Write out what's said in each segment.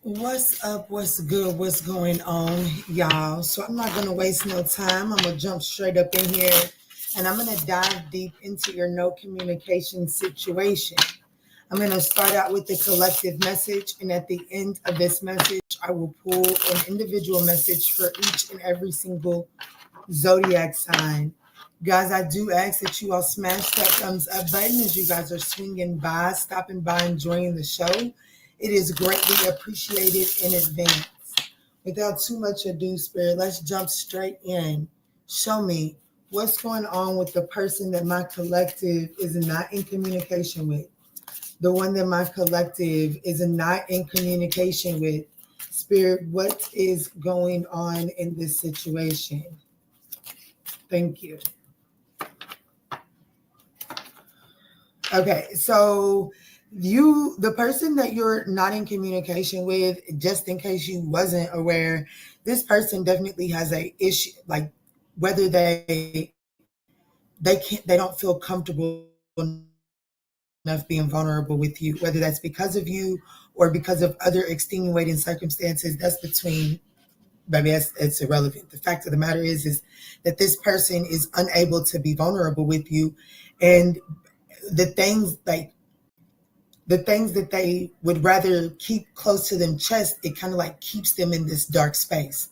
What's up? What's good? What's going on, y'all? So I'm not gonna waste no time. I'm gonna jump straight up in here and I'm gonna dive deep into your no communication situation. I'm gonna start out with the collective message, and at the end of this message, I will pull an individual message for each and every single zodiac sign. Guys, I do ask that you all smash that thumbs up button as you guys are swinging by, stopping by, enjoying the show. It is greatly appreciated in advance. Without too much ado, Spirit, let's jump straight in. Show me what's going on with the person that my collective is not in communication with. The one that my collective is not in communication with. Spirit, what is going on in this situation? Thank you. Okay, so the person that you're not in communication with, just in case you wasn't aware, this person definitely has a issue, like whether they don't feel comfortable enough being vulnerable with you, whether that's because of you or because of other extenuating circumstances. That's between, baby, it's irrelevant. The fact of the matter is that this person is unable to be vulnerable with you, and the things that they would rather keep close to them chest, it kind of like keeps them in this dark space.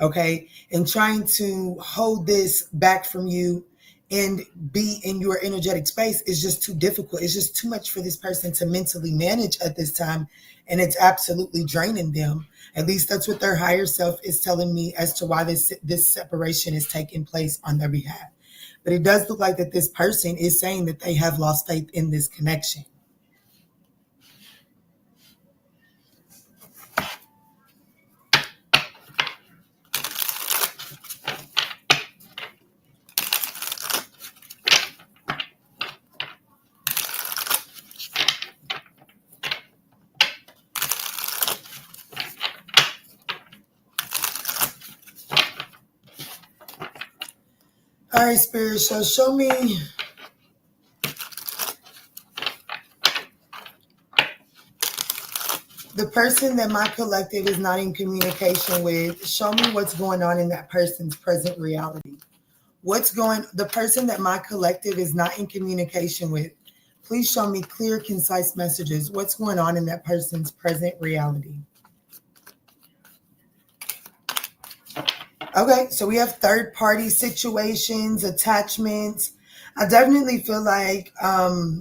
Okay. And trying to hold this back from you and be in your energetic space is just too difficult. It's just too much for this person to mentally manage at this time. And it's absolutely draining them. At least that's what their higher self is telling me as to why this separation is taking place on their behalf. But it does look like that this person is saying that they have lost faith in this connection. All right, Spirit, so show me the person that my collective is not in communication with. Show me what's going on in that person's present reality. The person that my collective is not in communication with, please show me clear, concise messages. What's going on in that person's present reality? Okay, so we have third-party situations, attachments. I definitely feel like I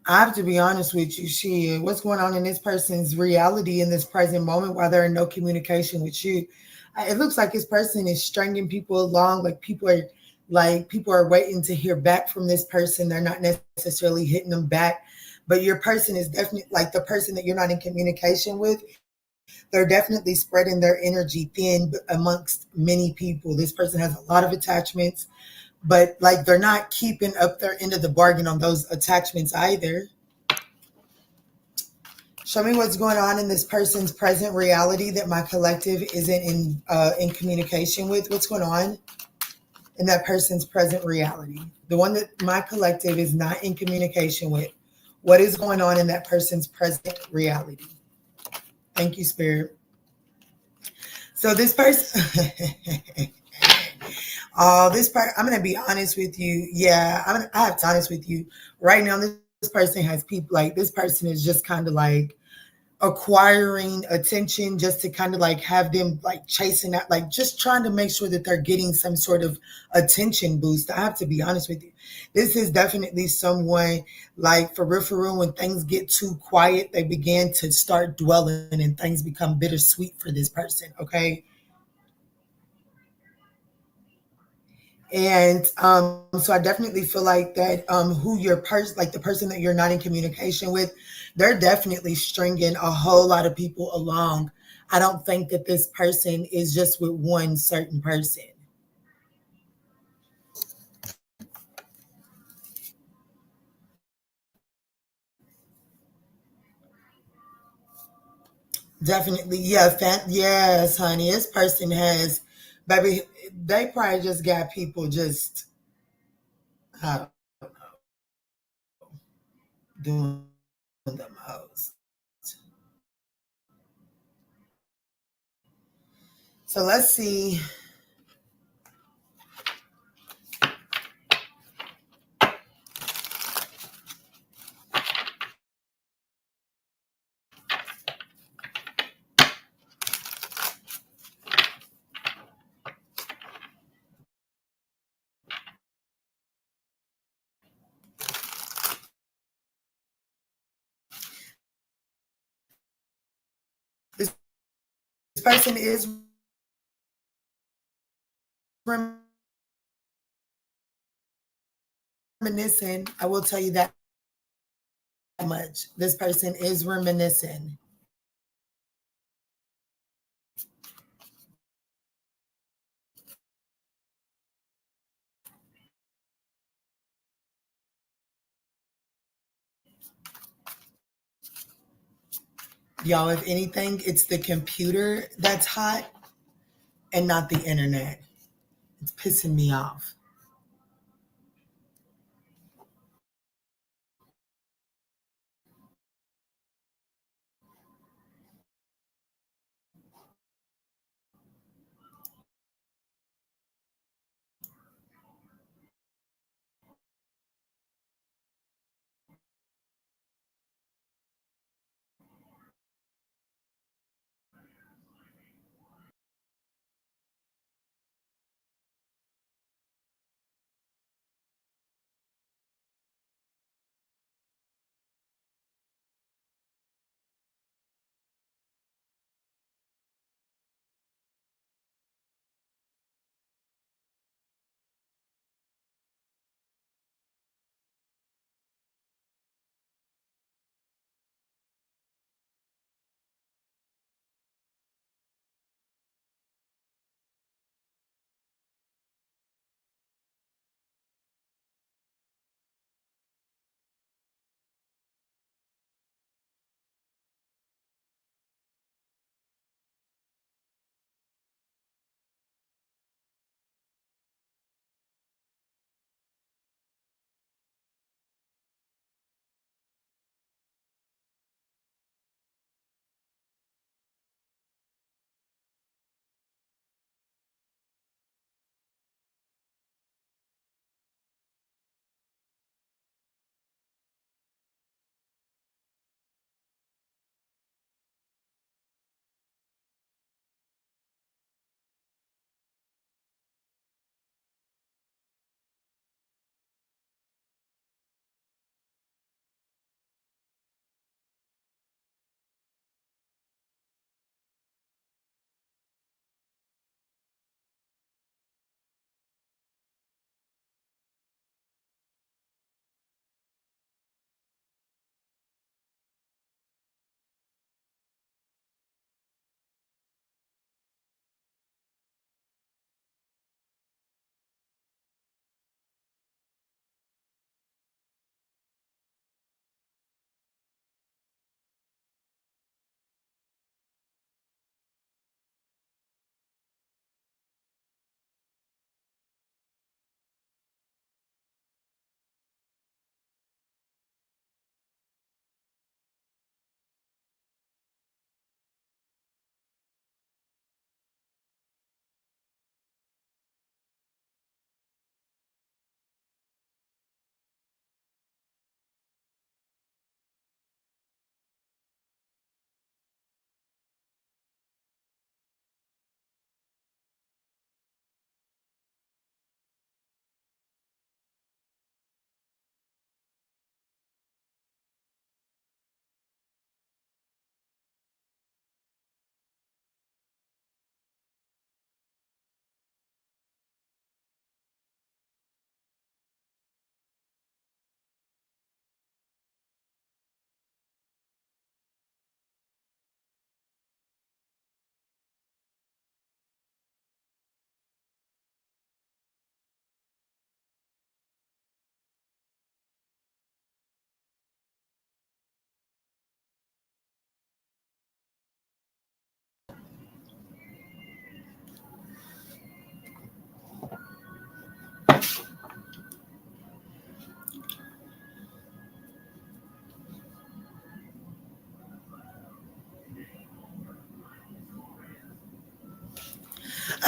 have to be honest with you, what's going on in this person's reality in this present moment while they're in no communication with you? It looks like this person is stringing people along, like people are waiting to hear back from this person. They're not necessarily hitting them back, but your person is definitely, like the person that you're not in communication with, they're definitely spreading their energy thin amongst many people. This person has a lot of attachments, but like they're not keeping up their end of the bargain on those attachments either. Show me what's going on in this person's present reality that my collective isn't in communication with. What's going on in that person's present reality? The one that my collective is not in communication with. What is going on in that person's present reality? Thank you, Spirit. So this person, I'm going to be honest with you. Yeah, I have to be honest with you. Right now, this person has people, like this person is just kind of like acquiring attention just to kind of like have them like chasing out, like just trying to make sure that they're getting some sort of attention boost. I have to be honest with you. This is definitely someone like for real, when things get too quiet, they begin to start dwelling and things become bittersweet for this person. Okay. And so I definitely feel like that who your person, like the person that you're not in communication with, they're definitely stringing a whole lot of people along. I don't think that this person is just with one certain person. Definitely, yeah, yes, honey. This person has, baby, they probably just got people just, I don't know, doing the most. So let's see. This person is reminiscing. I will tell you that much. This person is reminiscing. Y'all, if anything, it's the computer that's hot and not the internet. It's pissing me off.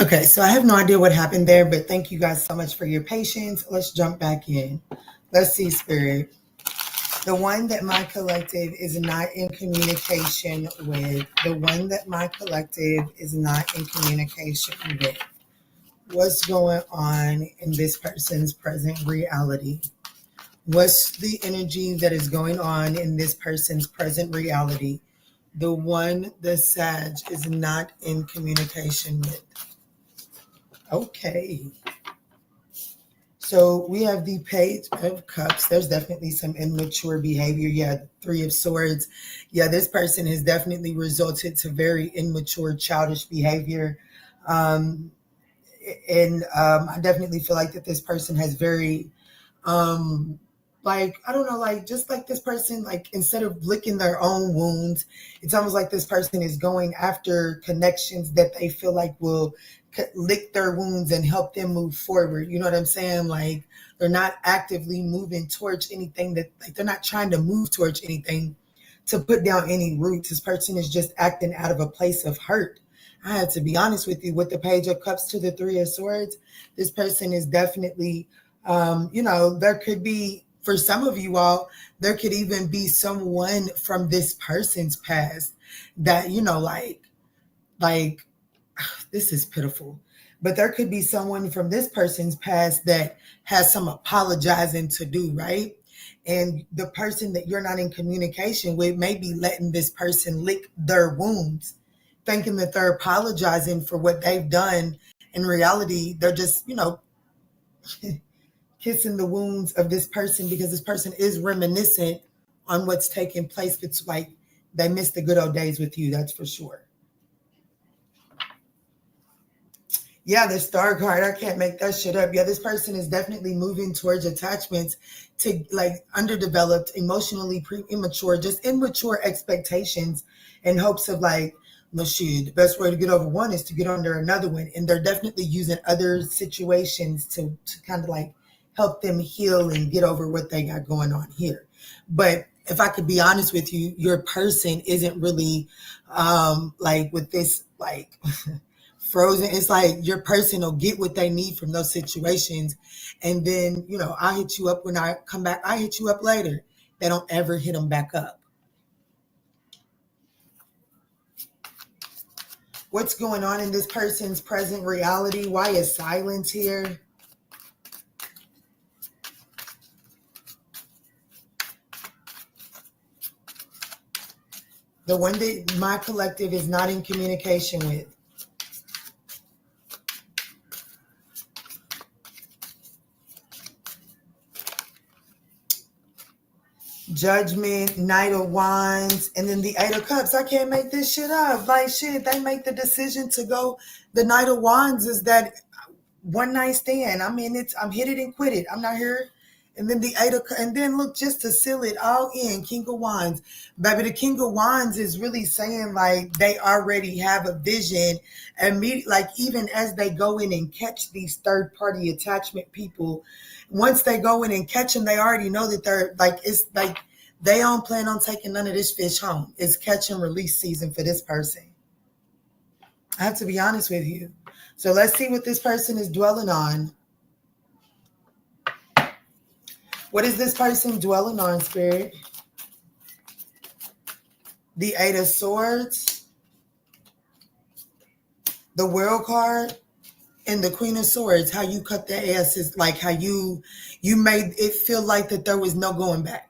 Okay, so I have no idea what happened there, but thank you guys so much for your patience. Let's jump back in. Let's see, Spirit. The one that my collective is not in communication with, the one that my collective is not in communication with. What's going on in this person's present reality? What's the energy that is going on in this person's present reality? The one the Sag is not in communication with. Okay. So we have the Page of Cups. There's definitely some immature behavior. Yeah, Three of Swords. Yeah, this person has definitely resulted to very immature, childish behavior. I definitely feel like that this person has very like, I don't know, like, just like this person, like, instead of licking their own wounds, it's almost like this person is going after connections that they feel like will lick their wounds and help them move forward. You know what I'm saying? Like, they're not actively moving towards anything that, like, they're not trying to move towards anything to put down any roots. This person is just acting out of a place of hurt. I had to be honest with you, with the Page of Cups to the Three of Swords, this person is definitely, there could be, for some of you all, there could even be someone from this person's past that, like this is pitiful, but there could be someone from this person's past that has some apologizing to do, right? And the person that you're not in communication with may be letting this person lick their wounds, thinking that they're apologizing for what they've done. In reality, they're just, kissing the wounds of this person, because this person is reminiscent on what's taking place. It's like they miss the good old days with you, that's for sure. Yeah, the Star card, I can't make that shit up. Yeah, this person is definitely moving towards attachments to, like, underdeveloped, emotionally immature, just immature expectations in hopes of, like, no shit, the best way to get over one is to get under another one. And they're definitely using other situations to kind of like help them heal and get over what they got going on here. But if I could be honest with you, your person isn't really like with this, like frozen. It's like your person will get what they need from those situations. And then, I hit you up when I come back. I hit you up later. They don't ever hit them back up. What's going on in this person's present reality? Why is silence here? The one that my collective is not in communication with. Judgment, Knight of Wands, and then the Eight of Cups. I can't make this shit up. Like, shit, they make the decision to go. The Knight of Wands is that one night stand. I mean, I'm hit it and quit it. I'm not here. And then the Eight of, and then look, just to seal it all in, King of Wands. Baby, the King of Wands is really saying, like, they already have a vision. And like, even as they go in and catch these third-party attachment people, once they go in and catch them, they already know that they're, like, it's like, they don't plan on taking none of this fish home. It's catch and release season for this person. I have to be honest with you. So let's see what this person is dwelling on. What is this person dwelling on, Spirit? The Eight of Swords, the World card, and the Queen of Swords. How you cut their ass is like how you made it feel like that there was no going back.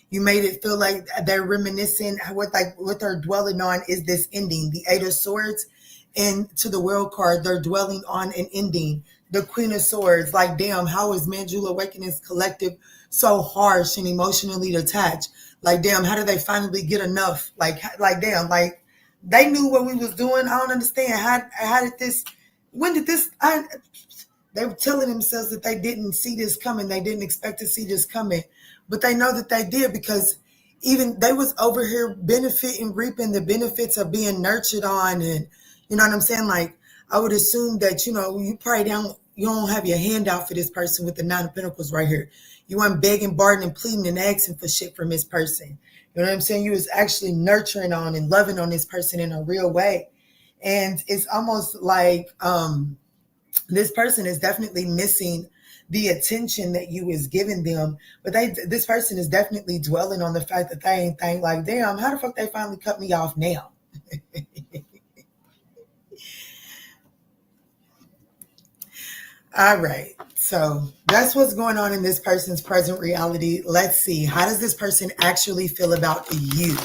You made it feel like they're reminiscing. What they're dwelling on is this ending. The Eight of Swords, and to the World card, they're dwelling on an ending. The Queen of Swords, like, damn, how is ManjulaAwakening's collective so harsh and emotionally attached? Like, damn, how did they finally get enough? Like damn, like, they knew what we was doing. I don't understand. How did this, when did this, they were telling themselves that they didn't see this coming. They didn't expect to see this coming. But they know that they did, because even they was over here benefiting, reaping the benefits of being nurtured on. And you know what I'm saying? Like, I would assume that, you probably you don't have your hand out for this person with the Nine of Pentacles right here. You weren't begging, bargaining, and pleading and asking for shit from this person. You know what I'm saying? You was actually nurturing on and loving on this person in a real way. And it's almost like this person is definitely missing the attention that you is giving them, but this person is definitely dwelling on the fact that they ain't think like, damn, how the fuck they finally cut me off now? All right, so that's what's going on in this person's present reality. Let's see, how does this person actually feel about you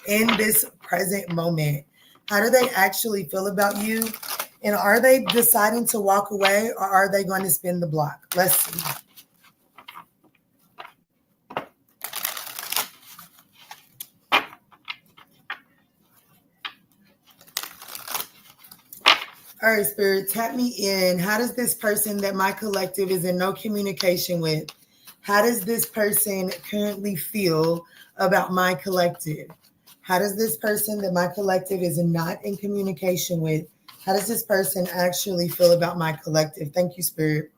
in this present moment? How do they actually feel about you? And are they deciding to walk away, or are they going to spin the block? Let's see. All right, Spirit, tap me in. How does this person that my collective is in no communication with, how does this person currently feel about my collective? How does this person that my collective is not in communication with, how does this person actually feel about my collective? Thank you, Spirit.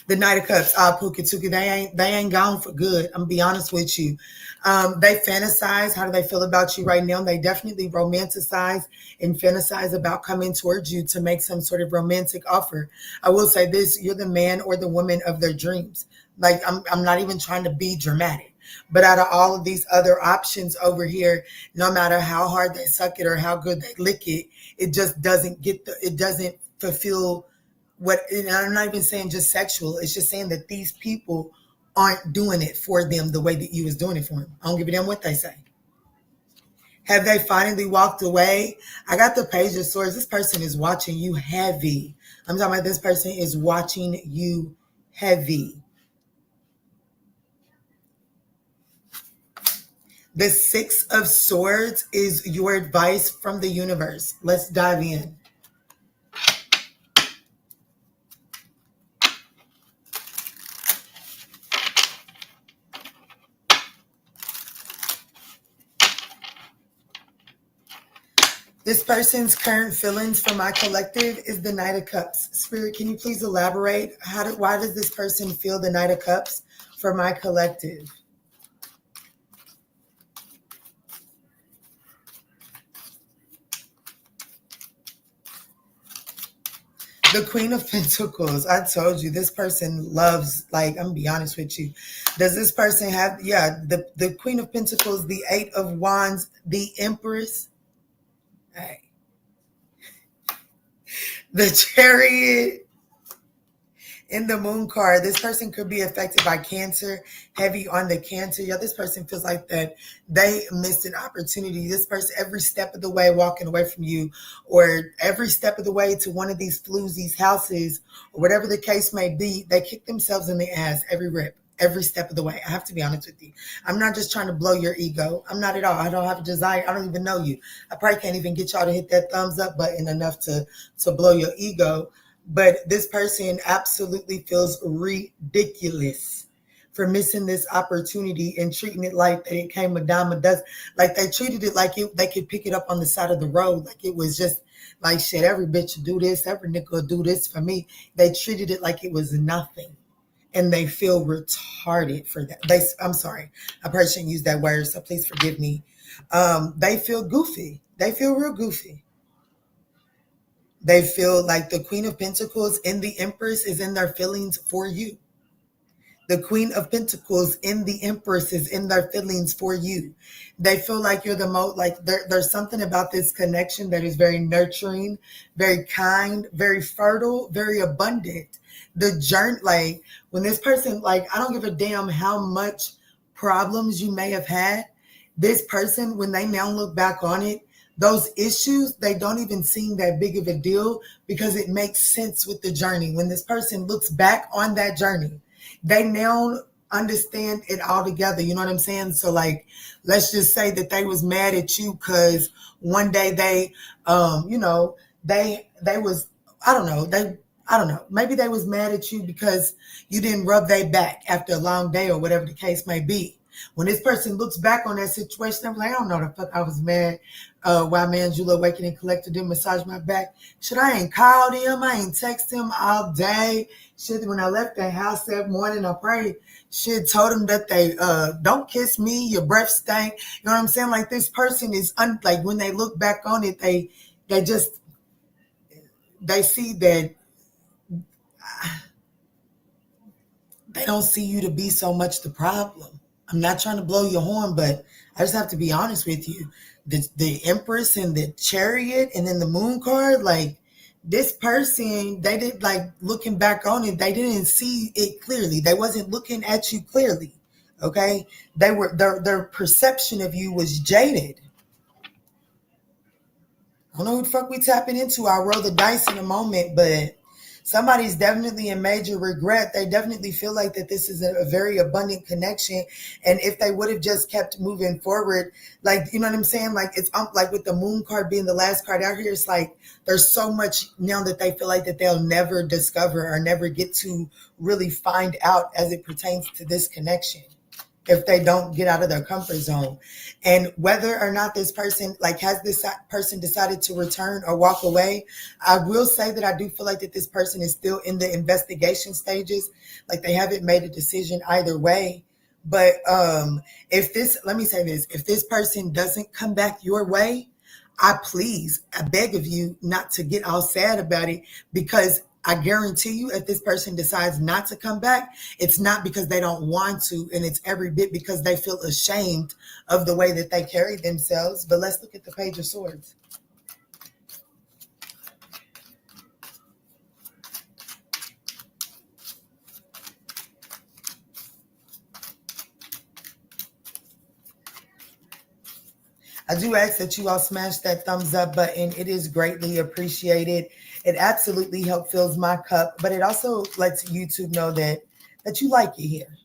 The Knight of Cups, Pukituki, they ain't gone for good. I'm gonna be honest with you. They fantasize. How do they feel about you right now? They definitely romanticize and fantasize about coming towards you to make some sort of romantic offer. I will say this: you're the man or the woman of their dreams. Like I'm not even trying to be dramatic. But out of all of these other options over here, no matter how hard they suck it or how good they lick it, it just doesn't it doesn't fulfill what, and I'm not even saying just sexual. It's just saying that these people aren't doing it for them the way that you was doing it for them. I don't give a damn what they say. Have they finally walked away? I got the Page of Swords. This person is watching you heavy. I'm talking about this person is watching you heavy. The Six of Swords is your advice from the universe. Let's dive in. This person's current feelings for my collective is the Knight of Cups. Spirit, can you please elaborate? Why does this person feel the Knight of Cups for my collective? The Queen of Pentacles. I told you, this person loves, like, I'm going to be honest with you. Does this person have, the Queen of Pentacles, the Eight of Wands, the Empress, hey, the Chariot, in the Moon card. This person could be affected by cancer, heavy on the cancer. Yeah, this person feels like that they missed an opportunity. This person, every step of the way, walking away from you, or every step of the way to one of these floozies' houses, or whatever the case may be, they kick themselves in the ass every rip. Every step of the way. I have to be honest with you. I'm not just trying to blow your ego. I'm not at all. I don't have a desire. I don't even know you. I probably can't even get y'all to hit that thumbs up button enough to blow your ego. But this person absolutely feels ridiculous for missing this opportunity and treating it like that it came a dime a dozen. Like they treated it like they could pick it up on the side of the road. Like it was just like, shit, every bitch will do this. Every nigga will do this for me. They treated it like it was nothing. And they feel retarded for that. I'm sorry, I probably shouldn't use that word, so please forgive me. They feel goofy. They feel real goofy. They feel like the Queen of Pentacles and the Empress is in their feelings for you. The Queen of Pentacles and the Empress is in their feelings for you. They feel like you're the most, like there's something about this connection that is very nurturing, very kind, very fertile, very abundant. The journey, like when this person, like, I don't give a damn how much problems you may have had. This person, when they now look back on it, those issues, they don't even seem that big of a deal because it makes sense with the journey. When this person looks back on that journey, they now understand it all together. You know what I'm saying? So like, let's just say that they was mad at you because one day they, they was, I don't know. Maybe they was mad at you because you didn't rub their back after a long day or whatever the case may be. When this person looks back on that situation, I'm like, I don't know the fuck I was mad. Why ManjulaAwakening Collector didn't massage my back. Shit, I ain't called him. I ain't texted him all day. Shit, when I left the house that morning, I prayed. Shit, told him that they don't kiss me. Your breath stank. You know what I'm saying? Like this person is like when they look back on it, they see that they don't see you to be so much the problem. I'm not trying to blow your horn, but I just have to be honest with you. The Empress and the Chariot and then the Moon card, like this person, they did like looking back on it, they didn't see it clearly. They wasn't looking at you clearly. Okay. Their perception of you was jaded. I don't know who the fuck we tapping into. I'll roll the dice in a moment, but somebody's definitely in major regret. They definitely feel like that this is a very abundant connection. And if they would have just kept moving forward, like, you know what I'm saying? Like it's like with the Moon card being the last card out here, it's like there's so much now that they feel like that they'll never discover or never get to really find out as it pertains to this connection if they don't get out of their comfort zone. And whether or not this person, like, has this person decided to return or walk away, I will say that I do feel like that this person is still in the investigation stages. Like they haven't made a decision either way. But let me say this, if this person doesn't come back your way, I beg of you not to get all sad about it, because I guarantee you, if this person decides not to come back, it's not because they don't want to, and it's every bit because they feel ashamed of the way that they carry themselves. But let's look at the Page of Swords. I do ask that you all smash that thumbs up button. It is greatly appreciated. It absolutely fills my cup, but it also lets YouTube know that you like it here.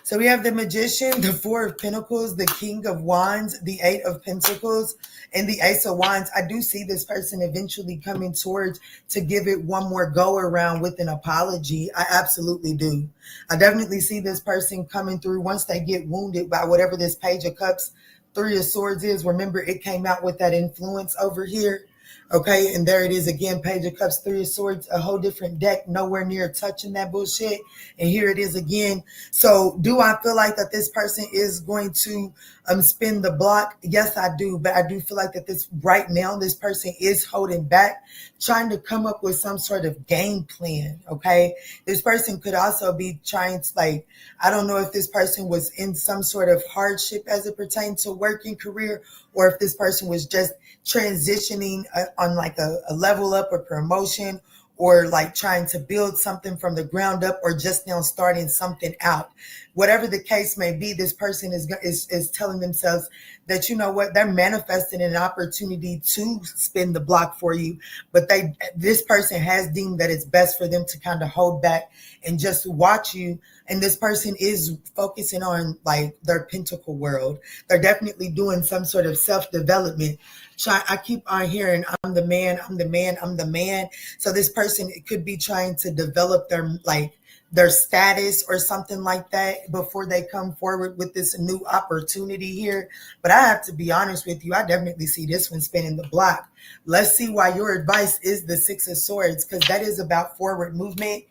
So we have the Magician, the Four of Pentacles, the King of Wands, the Eight of Pentacles, and the Ace of Wands. I do see this person eventually coming towards to give it one more go around with an apology. I absolutely do. I definitely see this person coming through once they get wounded by whatever this Page of Cups, Three of Swords is. Remember, it came out with that influence over here. Okay, and there it is again, Page of Cups, Three of Swords, a whole different deck, nowhere near touching that bullshit. And here it is again. So do I feel like that this person is going to spin the block? Yes, I do. But I do feel like that this right now, this person is holding back, trying to come up with some sort of game plan. Okay, this person could also be trying to, like, I don't know if this person was in some sort of hardship as it pertains to working career, or if this person was just transitioning on like a level up or promotion, or like trying to build something from the ground up, or just now starting something out. Whatever the case may be, this person is telling themselves that, you know what, they're manifesting an opportunity to spin the block for you, but this person has deemed that it's best for them to kind of hold back and just watch you. And this person is focusing on like their pentacle world. They're definitely doing some sort of self-development. I keep on hearing, I'm the man, I'm the man, I'm the man. So this person could be trying to develop their status or something like that before they come forward with this new opportunity here. But I have to be honest with you, I definitely see this one spinning the block. Let's see why your advice is the Six of Swords, because that is about forward movement.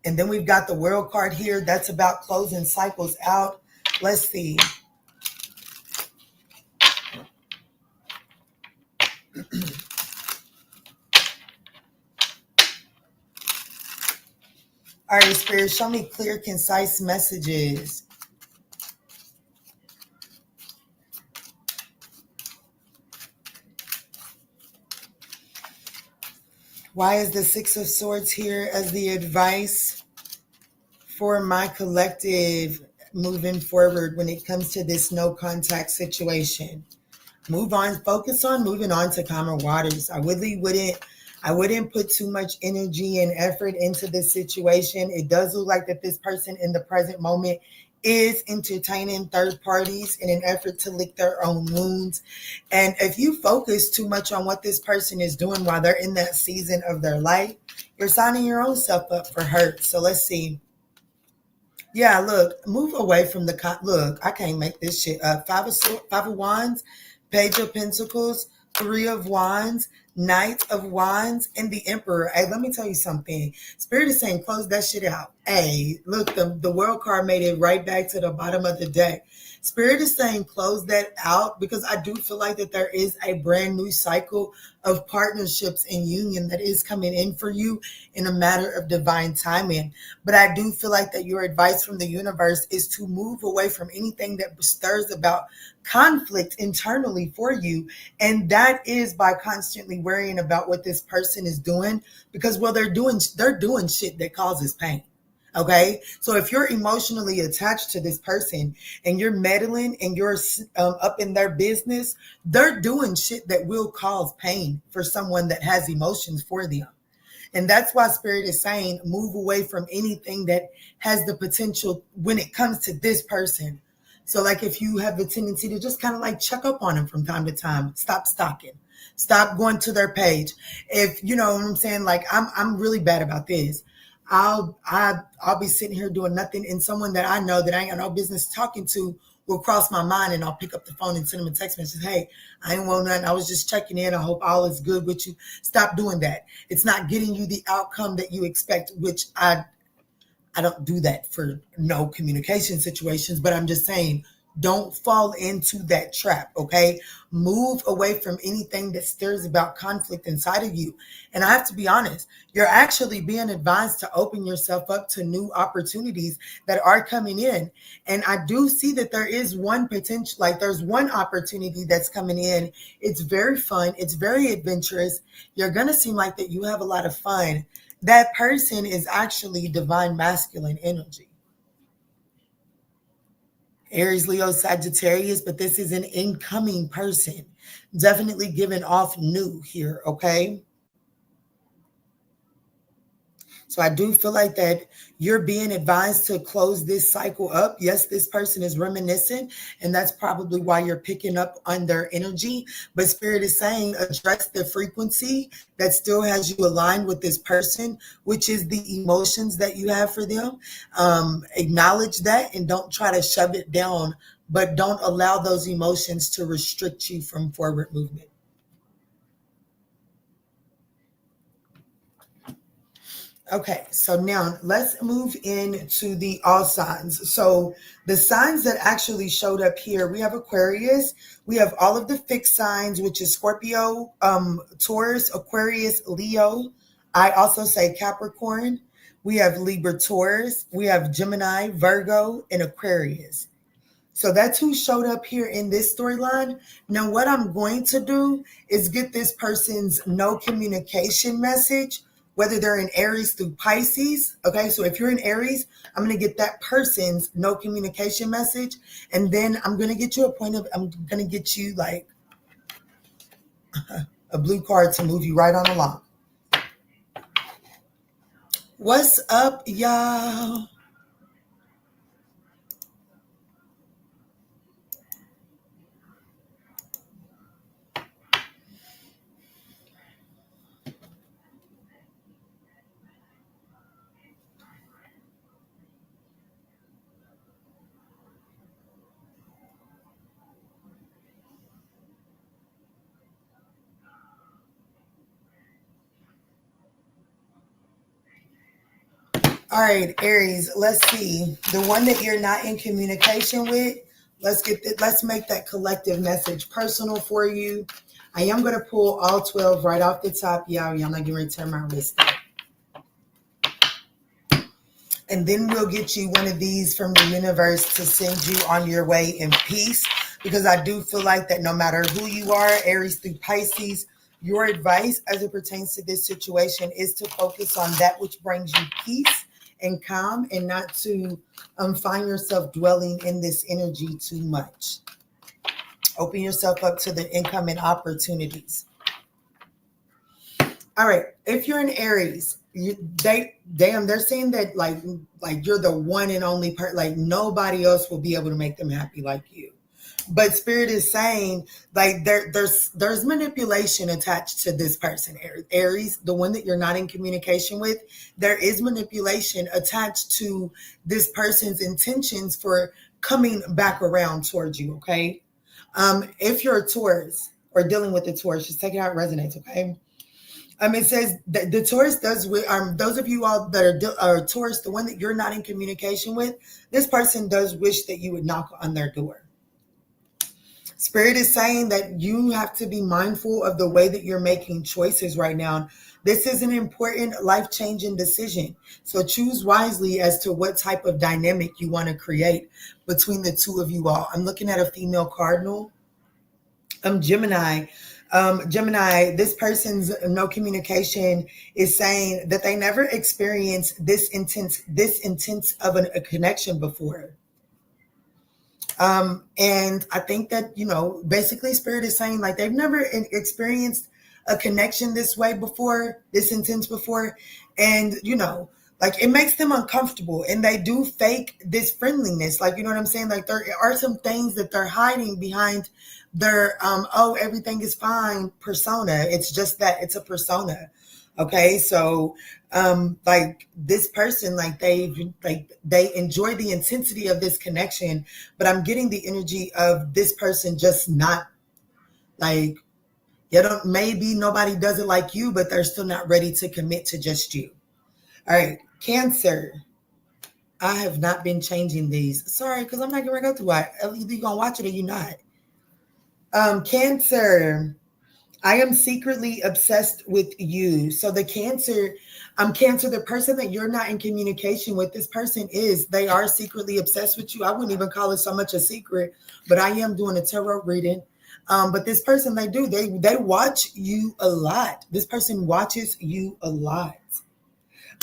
And then we've got the World card here. That's about closing cycles out. Let's see. All right, Spirit, show me clear, concise messages. Why is the Six of Swords here as the advice for my collective moving forward when it comes to this no contact situation? Move on, focus on moving on to calmer waters. I really wouldn't put too much energy and effort into this situation. It does look like that this person in the present moment is entertaining third parties in an effort to lick their own wounds. And if you focus too much on what this person is doing while they're in that season of their life, you're signing your own self up for hurt. So let's see. Yeah, look, move away from look, I can't make this shit up. Five of Wands, Page of Pentacles, Three of Wands, Knight of Wands, and the Emperor. Hey, let me tell you something. Spirit is saying close that shit out. Hey, look, the world card made it right back to the bottom of the deck. Spirit is saying close that out, because I do feel like that there is a brand new cycle of partnerships and union that is coming in for you in a matter of divine timing. But I do feel like that your advice from the universe is to move away from anything that stirs about conflict internally for you. And that is by constantly worrying about what this person is doing, because well, they're doing shit that causes pain. Okay, so if you're emotionally attached to this person and you're meddling and you're up in their business, they're doing shit that will cause pain for someone that has emotions for them. And that's why Spirit is saying move away from anything that has the potential when it comes to this person. So like if you have the tendency to just kind of like check up on them from time to time, stop stalking, stop going to their page. If you know what I'm saying, like I'm really bad about this. I'll be sitting here doing nothing, and someone that I know that I ain't got no business talking to will cross my mind, and I'll pick up the phone and send them a text message. Hey, I ain't want nothing. I was just checking in. I hope all is good with you. Stop doing that. It's not getting you the outcome that you expect, which I don't do that for no communication situations, but I'm just saying, don't fall into that trap, okay? Move away from anything that stirs about conflict inside of you. And I have to be honest, you're actually being advised to open yourself up to new opportunities that are coming in. And I do see that there is one potential, like there's one opportunity that's coming in. It's very fun. It's very adventurous. You're going to seem like that you have a lot of fun. That person is actually divine masculine energy. Aries, Leo, Sagittarius, but this is an incoming person. Definitely giving off new here, okay? So I do feel like that you're being advised to close this cycle up. Yes, this person is reminiscent, and that's probably why you're picking up on their energy. But Spirit is saying address the frequency that still has you aligned with this person, which is the emotions that you have for them. Acknowledge that and don't try to shove it down, but don't allow those emotions to restrict you from forward movement. Okay, so now let's move into the all signs. So the signs that actually showed up here, we have Aquarius, we have all of the fixed signs, which is Scorpio, Taurus, Aquarius, Leo. I also say Capricorn. We have Libra, Taurus. We have Gemini, Virgo, and Aquarius. So that's who showed up here in this storyline. Now, what I'm going to do is get this person's no communication message, whether they're in Aries through Pisces. Okay, so if you're in Aries, I'm going to get that person's no communication message. And then I'm going to get you I'm going to get you like a blue card to move you right on along. What's up, y'all? All right, Aries, let's see. The one that you're not in communication with, let's make that collective message personal for you. I am going to pull all 12 right off the top. Y'all not getting ready to turn my wrist. And then we'll get you one of these from the universe to send you on your way in peace. Because I do feel like that no matter who you are, Aries through Pisces, your advice as it pertains to this situation is to focus on that which brings you peace and calm, and not to find yourself dwelling in this energy too much. Open yourself up to the incoming opportunities. All right, if you're in Aries, they're saying that like you're the one and only person, like nobody else will be able to make them happy like you. But Spirit is saying like there's manipulation attached to this person, Aries, the one that you're not in communication with. There is manipulation attached to this person's intentions for coming back around towards you, okay? If you're a Taurus or dealing with a Taurus, just take it how it resonates, okay? It says that the Taurus does with those of you all that are Taurus, the one that you're not in communication with, this person does wish that you would knock on their door. Spirit is saying that you have to be mindful of the way that you're making choices right now. This is an important life-changing decision. So choose wisely as to what type of dynamic you want to create between the two of you all. I'm looking at a female cardinal. Gemini. Gemini, this person's no communication is saying that they never experienced this intense of a connection before. And I think that, basically Spirit is saying like they've never experienced a connection this way before, this intense before. And, like it makes them uncomfortable and they do fake this friendliness. Like, you know what I'm saying? Like there are some things that they're hiding behind their, everything is fine persona. It's just that it's a persona. Okay. So, like this person, like they enjoy the intensity of this connection, but I'm getting the energy of this person just not like, maybe nobody does it like you, but they're still not ready to commit to just you. All right. Cancer. I have not been changing these. Sorry, because I'm not going to go through it. Either you're going to watch it or you're not. Cancer. I am secretly obsessed with you. So the Cancer, Cancer, the person that you're not in communication with, this person they are secretly obsessed with you. I wouldn't even call it so much a secret, but I am doing a tarot reading. But this person, they watch you a lot. This person watches you a lot.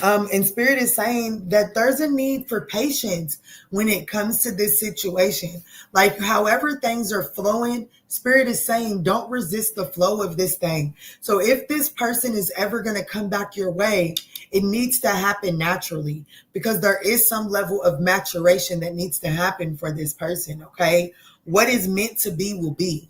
And Spirit is saying that there's a need for patience when it comes to this situation. Like however things are flowing, Spirit is saying don't resist the flow of this thing. So if this person is ever going to come back your way, it needs to happen naturally because there is some level of maturation that needs to happen for this person. Okay. What is meant to be will be.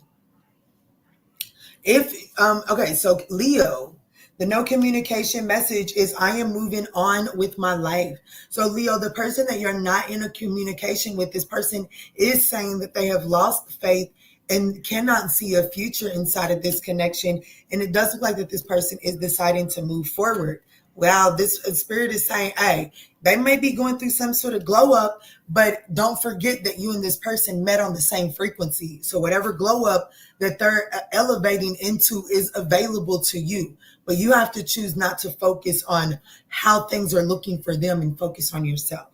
So Leo, the no communication message is I am moving on with my life. So Leo, the person that you're not in a communication with, this person is saying that they have lost faith and cannot see a future inside of this connection. And it does look like that this person is deciding to move forward. Wow, this Spirit is saying, hey, they may be going through some sort of glow up, but don't forget that you and this person met on the same frequency. So whatever glow up that they're elevating into is available to you. But you have to choose not to focus on how things are looking for them and focus on yourself.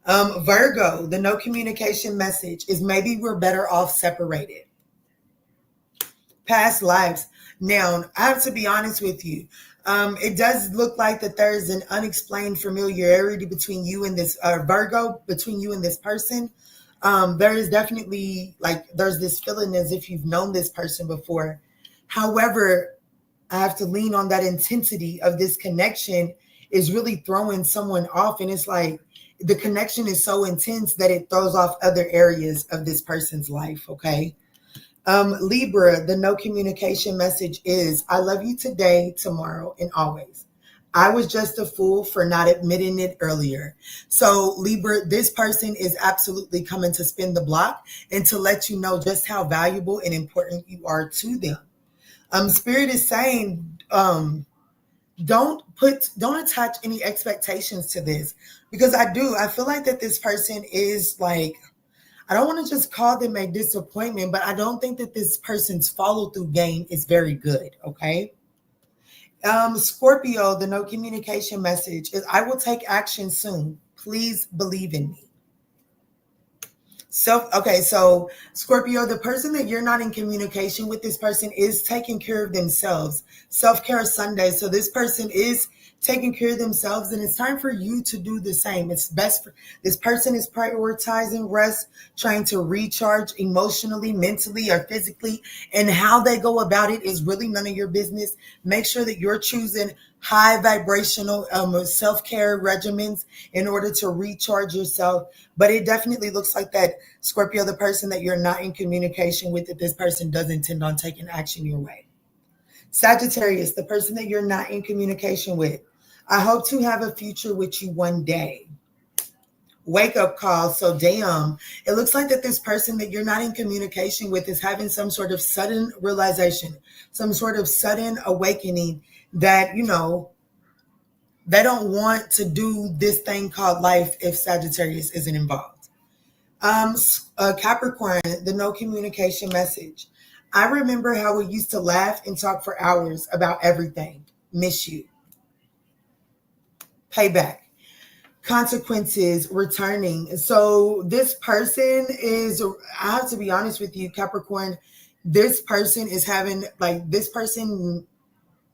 Virgo, the no communication message is maybe we're better off separated. Past lives. Now, I have to be honest with you. It does look like that there's an unexplained familiarity between you and this Virgo, between you and this person. There is definitely there's this feeling as if you've known this person before. However, I have to lean on that intensity of this connection is really throwing someone off. And it's like the connection is so intense that it throws off other areas of this person's life. Okay. Libra, the no communication message is I love you today, tomorrow, and always. I was just a fool for not admitting it earlier. So Libra, this person is absolutely coming to spin the block and to let you know just how valuable and important you are to them. Spirit is saying, don't attach any expectations to this because I feel like that this person is like, I don't want to just call them a disappointment, but I don't think that this person's follow through game is very good. Okay. Scorpio, the no communication message is I will take action soon. Please believe in me. So Scorpio, the person that you're not in communication with, this person is taking care of themselves. Self-care Sunday. So this person is taking care of themselves and it's time for you to do the same. It's best for this person is prioritizing rest, trying to recharge emotionally, mentally, or physically. And how they go about it is really none of your business. Make sure that you're choosing high vibrational self-care regimens in order to recharge yourself. But it definitely looks like that, Scorpio, the person that you're not in communication with, that this person does intend on taking action your way. Sagittarius, the person that you're not in communication with, I hope to have a future with you one day. Wake up call. So damn, it looks like that this person that you're not in communication with is having some sort of sudden realization, some sort of sudden awakening that, they don't want to do this thing called life if Sagittarius isn't involved. Capricorn, the no communication message. I remember how we used to laugh and talk for hours about everything. Miss you. Payback. Consequences returning. So this person is, I have to be honest with you, Capricorn, this person is having, this person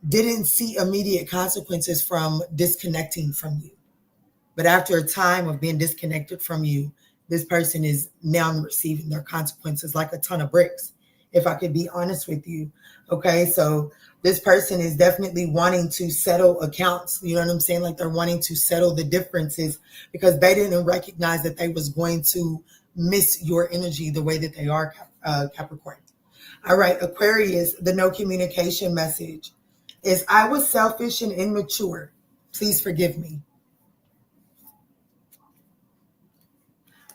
didn't see immediate consequences from disconnecting from you. But after a time of being disconnected from you, this person is now receiving their consequences like a ton of bricks, if I could be honest with you. Okay, so this person is definitely wanting to settle accounts. You know what I'm saying? Like they're wanting to settle the differences because they didn't recognize that they was going to miss your energy the way that they are, Capricorn. All right, Aquarius, the no communication message is I was selfish and immature. Please forgive me.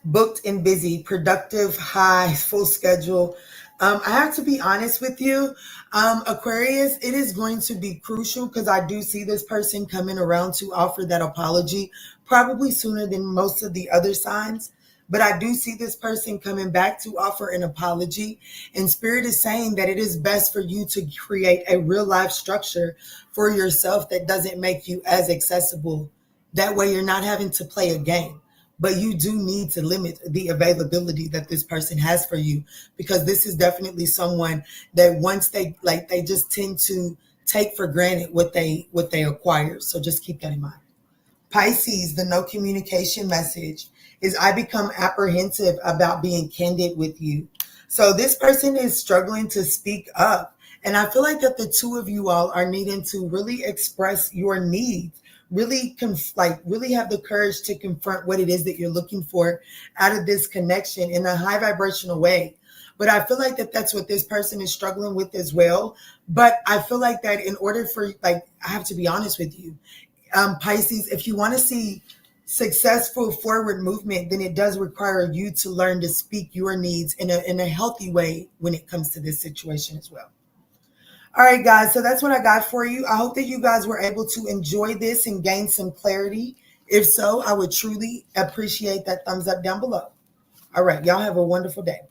Booked and busy, productive, high, full schedule. I have to be honest with you, Aquarius, it is going to be crucial because I do see this person coming around to offer that apology probably sooner than most of the other signs. But I do see this person coming back to offer an apology. And Spirit is saying that it is best for you to create a real life structure for yourself that doesn't make you as accessible. That way you're not having to play a game. But you do need to limit the availability that this person has for you, because this is definitely someone that once they just tend to take for granted what they acquire. So just keep that in mind. Pisces, the no communication message is I become apprehensive about being candid with you. So this person is struggling to speak up. And I feel like that the two of you all are needing to really express your needs, really really have the courage to confront what it is that you're looking for out of this connection in a high vibrational way. But I feel like that that's what this person is struggling with as well. But I feel like that in order for, I have to be honest with you, Pisces, if you want to see successful forward movement, then it does require you to learn to speak your needs in a healthy way when it comes to this situation as well. All right, guys, so that's what I got for you. I hope that you guys were able to enjoy this and gain some clarity. If so, I would truly appreciate that thumbs up down below. All right, y'all have a wonderful day.